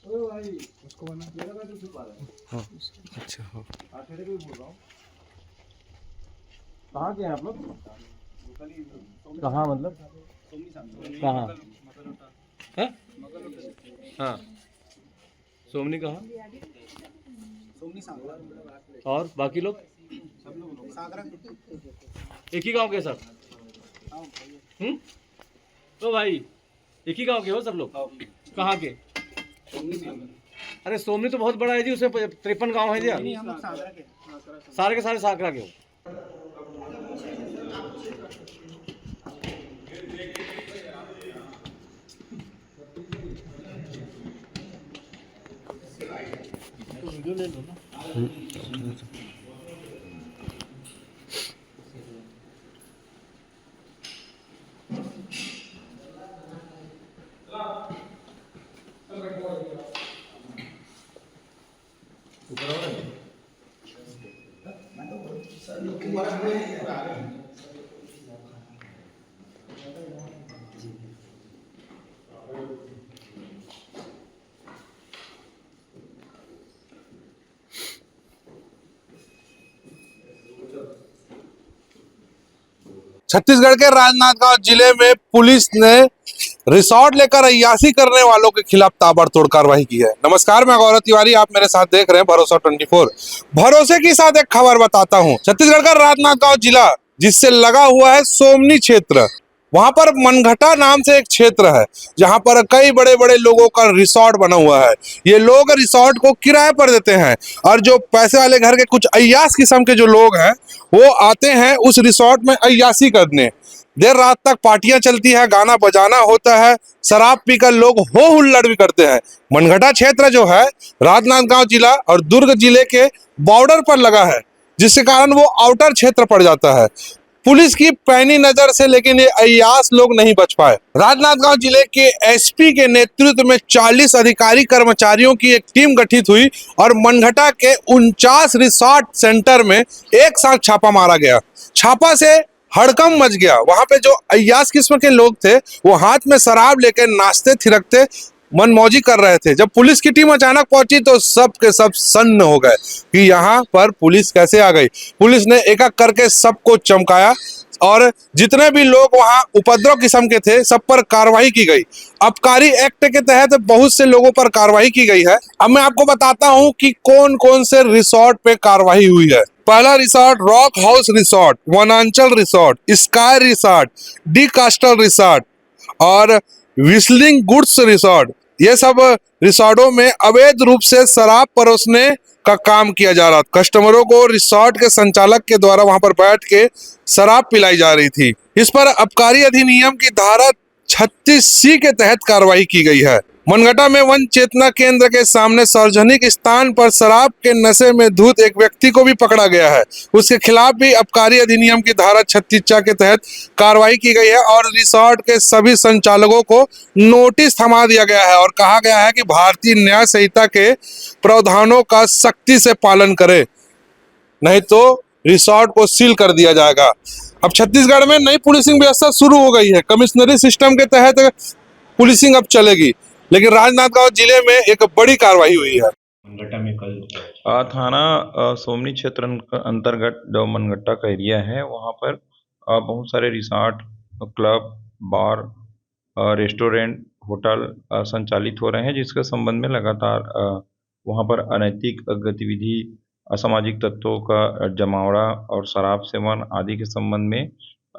उसको बना। हाँ अच्छा हाँ। कहाँ के हैं आप लोग? कहाँ मतलब कहाँ है? हाँ सोमनी कहाँ और बाकी लोग एक ही गांव के सब? तो भाई एक ही गांव के हो सब लोग? कहाँ के? अरे सोमनी तो बहुत बड़ा है जी, उसमें 53 गांव है जी। सारे के सारे साकरा के हो? वीडियो ले लो ना। छत्तीसगढ़ के राजनांदगांव जिले में पुलिस ने रिसोर्ट लेकर अय्यासी करने वालों के खिलाफ ताबड़तोड़ कार्रवाई की है। नमस्कार, मैं गौरव तिवारी, आप मेरे साथ देख रहे हैं भरोसा 24। भरोसे के साथ एक खबर बताता हूं। छत्तीसगढ़ का राजनांदगांव जिला जिससे लगा हुआ है सोमनी क्षेत्र, वहां पर मनघटा नाम से एक क्षेत्र है जहां पर कई बड़े बड़े लोगों का रिसोर्ट बना हुआ है। ये लोग रिसोर्ट को किराए पर देते हैं और जो पैसे वाले घर के कुछ अय्यास किस्म के जो लोग हैं वो आते हैं उस रिसोर्ट में अय्यासी करने। देर रात तक पार्टियां चलती है, गाना बजाना होता है, शराब पीकर लोग हो हुल्लड़ भी करते हैं। मनघटा क्षेत्र जो है राजनांदगांव जिला और दुर्ग जिले के बॉर्डर पर लगा है, जिसके कारण वो आउटर क्षेत्र पड़ जाता है। पुलिस की पैनी नजर से लेकिन ये अय्यास लोग नहीं बच पाए। राजनांदगांव जिले के एसपी के नेतृत्व में 40 अधिकारी कर्मचारियों की एक टीम गठित हुई और मनघटा के 49 रिसोर्ट सेंटर में एक साथ छापा मारा गया। छापा से हड़कंप मच गया। वहां पे जो अय्यास किस्म के लोग थे वो हाथ में शराब लेकर नाचते थिरकते मनमौजी कर रहे थे। जब पुलिस की टीम अचानक पहुंची तो सब के सब सन्न हो गए कि यहाँ पर पुलिस कैसे आ गई। पुलिस ने एक एक करके सबको चमकाया और जितने भी लोग वहां उपद्रव किस्म के थे सब पर कार्रवाई की गई। आबकारी एक्ट के तहत बहुत से लोगों पर कार्रवाई की गई है। अब मैं आपको बताता हूं कि कौन कौन से रिसोर्ट पे कार्रवाई हुई है। पहला रिसोर्ट रॉक हाउस रिसोर्ट, वनांचल resort, sky resort, D कास्टल resort और विस्लिंग गुड्स रिसोर्ट। ये सब रिसोर्टों में अवैध रूप से शराब परोसने का काम किया जा रहा था। कस्टमरों को रिसोर्ट के संचालक के द्वारा वहां पर बैठ के शराब पिलाई जा रही थी। इस पर आबकारी अधिनियम की धारा 36C के तहत कार्रवाई की गई है। मनघटा में वन चेतना केंद्र के सामने सार्वजनिक स्थान पर शराब के नशे में धुत एक व्यक्ति को भी पकड़ा गया है। उसके खिलाफ भी आबकारी अधिनियम की धारा 36C के तहत कार्रवाई की गई है और रिसोर्ट के सभी संचालकों को नोटिस थमा दिया गया है और कहा गया है कि भारतीय न्याय संहिता के प्रावधानों का सख्ती से पालन करें, नहीं तो रिसोर्ट को सील कर दिया जाएगा। अब छत्तीसगढ़ में नई पुलिसिंग व्यवस्था शुरू हो गई है। कमिश्नरी सिस्टम के तहत पुलिसिंग अब चलेगी, लेकिन राजनांदगांव जिले में एक बड़ी कार्रवाई हुई है। मनघटा में कल थाना सोमनी क्षेत्र अंतर्गत जो मनघटा का एरिया है वहाँ पर बहुत सारे रिसोर्ट, क्लब, बार, रेस्टोरेंट, होटल संचालित हो रहे हैं, जिसके संबंध में लगातार वहाँ पर अनैतिक गतिविधि, असामाजिक तत्वों का जमावड़ा और शराब सेवन आदि के संबंध में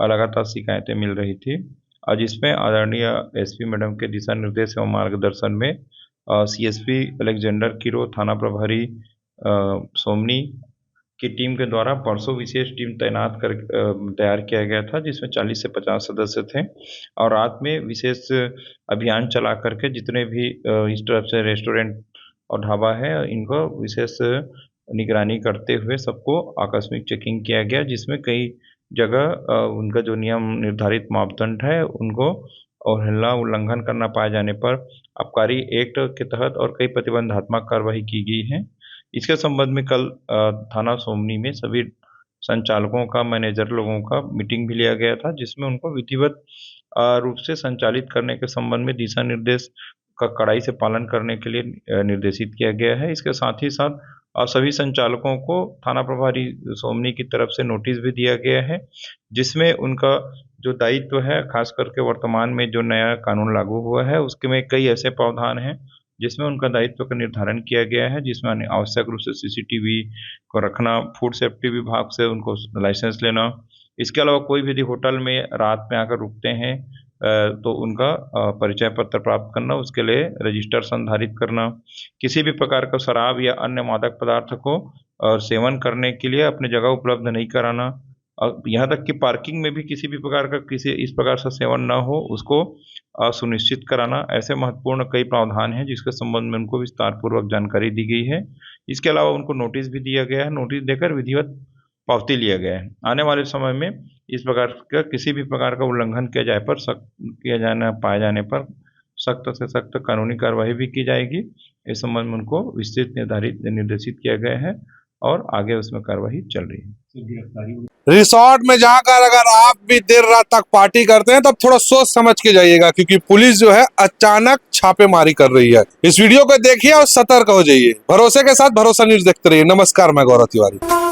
लगातार शिकायतें मिल रही थी। जिसमें आदरणीय एसपी मैडम के दिशा निर्देश एवं मार्गदर्शन में सीएसपी अलेक्जेंडर किरो, थाना प्रभारी सोमनी की टीम के द्वारा परसों विशेष टीम तैयार किया गया था, जिसमें 40 से 50 सदस्य थे और रात में विशेष अभियान चला करके जितने भी इस तरफ से रेस्टोरेंट और ढाबा है इनको विशेष निगरानी करते हुए सबको आकस्मिक चेकिंग किया गया, जिसमें कई जगह उनका जो नियम निर्धारित मापदंड है उनको अवहेलना उल्लंघन करना पाए जाने पर आबकारी एक्ट के तहत और कई प्रतिबंधात्मक कार्रवाई की गई है। इसके संबंध में कल थाना सोमनी में सभी संचालकों का, मैनेजर लोगों का मीटिंग भी लिया गया था, जिसमें उनको विधिवत रूप से संचालित करने के संबंध में दिशा निर्देश का कड़ाई से पालन करने के लिए निर्देशित किया गया है। इसके साथ ही साथ सभी संचालकों को थाना प्रभारी सोमनी की तरफ से नोटिस भी दिया गया है, जिसमें उनका जो दायित्व है, खास करके वर्तमान में जो नया कानून लागू हुआ है उसके में कई ऐसे प्रावधान हैं जिसमें उनका दायित्व का निर्धारण किया गया है, जिसमें आवश्यक रूप से सीसीटीवी को रखना, फूड सेफ्टी विभाग से उनको लाइसेंस लेना। इसके अलावा कोई भी यदि होटल में रात में आकर रुकते हैं तो उनका परिचय पत्र प्राप्त करना, उसके लिए रजिस्टर संधारित करना, किसी भी प्रकार का शराब या अन्य मादक पदार्थ को सेवन करने के लिए अपनी जगह उपलब्ध नहीं कराना, यहाँ तक कि पार्किंग में भी किसी भी प्रकार का किसी इस प्रकार से सेवन न हो उसको सुनिश्चित कराना। ऐसे महत्वपूर्ण कई प्रावधान हैं जिसके संबंध में उनको विस्तारपूर्वक जानकारी दी गई है। इसके अलावा उनको नोटिस भी दिया गया है, नोटिस देकर विधिवत पावती लिया गया है। आने वाले समय में इस प्रकार का किसी भी प्रकार का उल्लंघन पाए जाने पर सख्त से सख्त कानूनी कार्रवाई भी की जाएगी। इस संबंध में उनको विस्तृत निर्देशित किया गया है और आगे उसमें कार्रवाई चल रही है। रिसोर्ट में जाकर अगर आप भी देर रात तक पार्टी करते हैं तब थोड़ा सोच समझ के जाइएगा, क्योंकि पुलिस जो है अचानक छापेमारी कर रही है। इस वीडियो को देखिए और सतर्क हो जाइए। भरोसे के साथ भरोसा न्यूज़ देखते रहिए। नमस्कार, मैं गौरव तिवारी।